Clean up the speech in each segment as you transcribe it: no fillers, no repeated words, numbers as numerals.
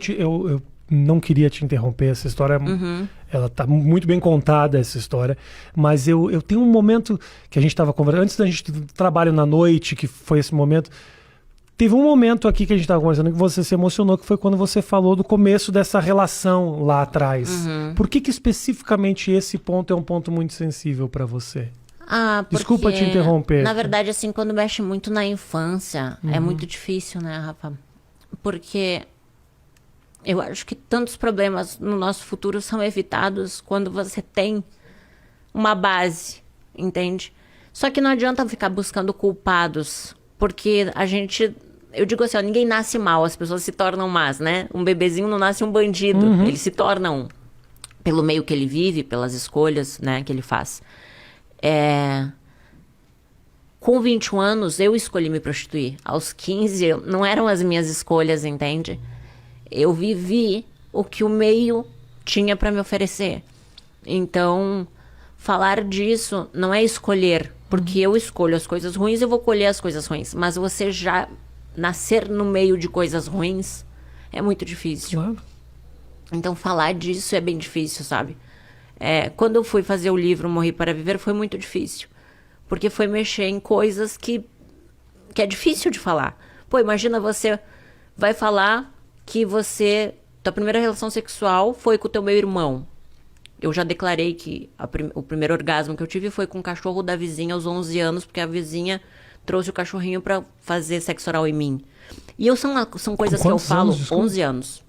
Eu não queria te interromper, essa história, ela tá muito bem contada, essa história, mas eu tenho um momento que a gente estava conversando, antes da gente trabalho na noite, que foi esse momento, teve um momento aqui que a gente estava conversando que você se emocionou, que foi quando você falou do começo dessa relação lá atrás. Por que especificamente esse ponto é um ponto muito sensível para você? Desculpa te interromper. Na verdade, assim, quando mexe muito na infância, é muito difícil, né, Rafa? Porque eu acho que tantos problemas no nosso futuro são evitados quando você tem uma base, entende? Só que não adianta ficar buscando culpados, porque a gente... Eu digo assim, ó, ninguém nasce mal, as pessoas se tornam más, né? Um bebezinho não nasce um bandido, ele se torna um. Pelo meio que ele vive, pelas escolhas, né, que ele faz. Com 21 anos, eu escolhi me prostituir. Aos 15, não eram as minhas escolhas, entende? Eu vivi o que o meio tinha para me oferecer. Então, falar disso não é escolher, porque eu escolho as coisas ruins e eu vou colher as coisas ruins. Mas você já nascer no meio de coisas ruins é muito difícil. Claro. Então, falar disso é bem difícil, sabe? Quando eu fui fazer o livro Morri para Viver, foi muito difícil. Porque foi mexer em coisas que é difícil de falar. Pô, imagina você vai falar que tua primeira relação sexual foi com o teu meu irmão. Eu já declarei que o primeiro orgasmo que eu tive foi com o cachorro da vizinha aos 11 anos, porque a vizinha trouxe o cachorrinho pra fazer sexo oral em mim. E são coisas que eu falo, 11 anos.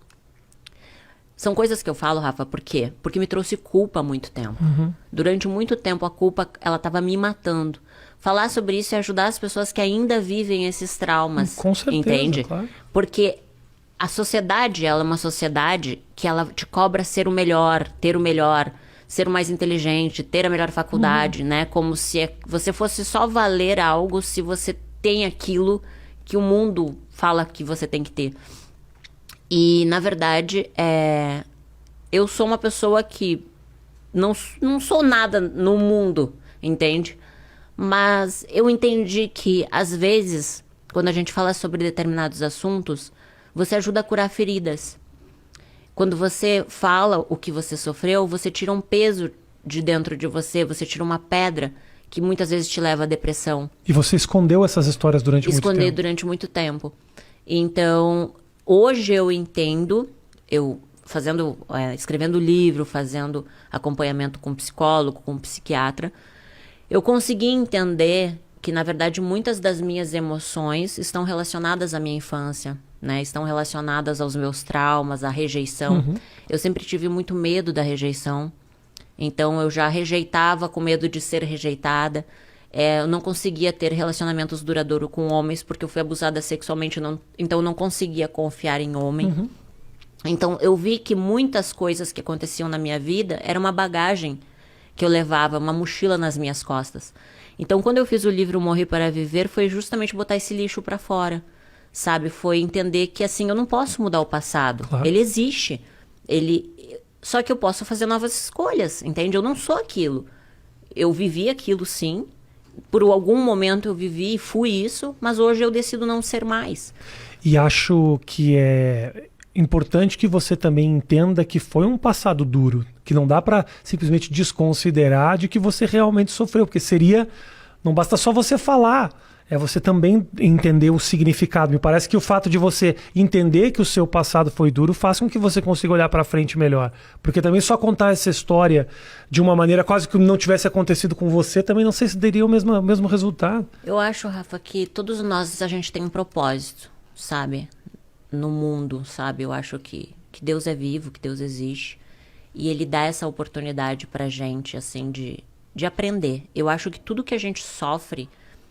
São coisas que eu falo, Rafa, por quê? Porque me trouxe culpa há muito tempo. Durante muito tempo, a culpa, ela tava me matando. Falar sobre isso é ajudar as pessoas que ainda vivem esses traumas. Com certeza, entende? Claro. Porque a sociedade, ela é uma sociedade que ela te cobra ser o melhor, ter o melhor, ser o mais inteligente, ter a melhor faculdade, né? Como se você fosse só valer algo se você tem aquilo que o mundo fala que você tem que ter. E, na verdade, eu sou uma pessoa que não sou nada no mundo, entende? Mas eu entendi que, às vezes, quando a gente fala sobre determinados assuntos, você ajuda a curar feridas. Quando você fala o que você sofreu, você tira um peso de dentro de você, você tira uma pedra que muitas vezes te leva à depressão. E você escondeu essas histórias durante muito tempo? Esconder durante muito tempo. Então, hoje eu entendo, escrevendo livro, fazendo acompanhamento com psicólogo, com psiquiatra, eu consegui entender que, na verdade, muitas das minhas emoções estão relacionadas à minha infância, né? Estão relacionadas aos meus traumas, à rejeição. Eu sempre tive muito medo da rejeição. Então, eu já rejeitava com medo de ser rejeitada. Eu não conseguia ter relacionamentos duradouros com homens, porque eu fui abusada sexualmente, então eu não conseguia confiar em homem. Então, eu vi que muitas coisas que aconteciam na minha vida era uma bagagem que eu levava, uma mochila nas minhas costas. Então, quando eu fiz o livro Morri para Viver, foi justamente botar esse lixo para fora, sabe? Foi entender que, assim, eu não posso mudar o passado. Claro. Ele existe. Só que eu posso fazer novas escolhas, entende? Eu não sou aquilo. Eu vivi aquilo, sim. Por algum momento eu vivi e fui isso, mas hoje eu decido não ser mais. E acho que é importante que você também entenda que foi um passado duro, que não dá para simplesmente desconsiderar de que você realmente sofreu, porque não basta só você falar, é você também entender o significado. Me parece que o fato de você entender que o seu passado foi duro faz com que você consiga olhar para frente melhor, porque também só contar essa história de uma maneira quase que não tivesse acontecido com você, também não sei se daria o mesmo resultado. Eu acho, Rafa, que todos nós, a gente tem um propósito, sabe? No mundo, sabe? Eu acho que Deus é vivo, que Deus existe. E Ele dá essa oportunidade pra gente, assim, de aprender. Eu acho que tudo que a gente sofre,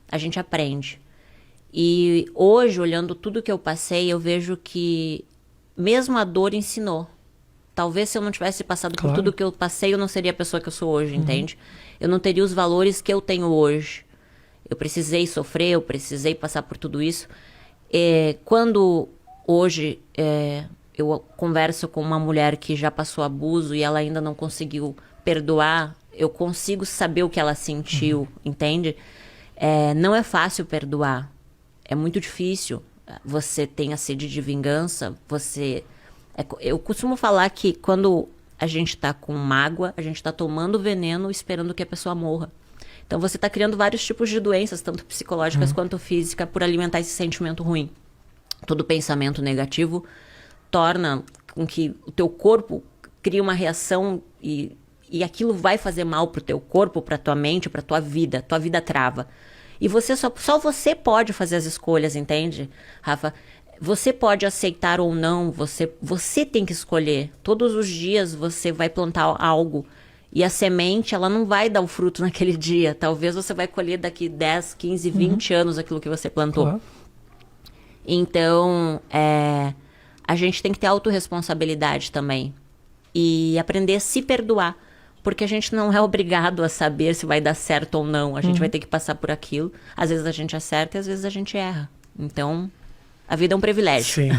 a gente aprende. E hoje, olhando tudo que eu passei, eu vejo que mesmo a dor ensinou. Talvez se eu não tivesse passado por tudo que eu passei, eu não seria a pessoa que eu sou hoje, entende? Eu não teria os valores que eu tenho hoje. Eu precisei sofrer, eu precisei passar por tudo isso. Quando hoje eu converso com uma mulher que já passou abuso e ela ainda não conseguiu perdoar, eu consigo saber o que ela sentiu, entende? Não é fácil perdoar. É muito difícil. Você tem a sede de vingança, você Eu costumo falar que quando a gente tá com mágoa, a gente tá tomando veneno esperando que a pessoa morra. Então você tá criando vários tipos de doenças, tanto psicológicas quanto físicas, por alimentar esse sentimento ruim. Todo pensamento negativo torna com que o teu corpo crie uma reação e aquilo vai fazer mal pro teu corpo, pra tua mente, pra tua vida trava. E você só você pode fazer as escolhas, entende, Rafa? Você pode aceitar ou não, você tem que escolher. Todos os dias você vai plantar algo e a semente, ela não vai dar o fruto naquele dia. Talvez você vai colher daqui 10, 15, 20 anos aquilo que você plantou. Claro. Então, a gente tem que ter autorresponsabilidade também. E aprender a se perdoar. Porque a gente não é obrigado a saber se vai dar certo ou não. A gente vai ter que passar por aquilo. Às vezes a gente acerta e às vezes a gente erra. Então, a vida é um privilégio. Sim.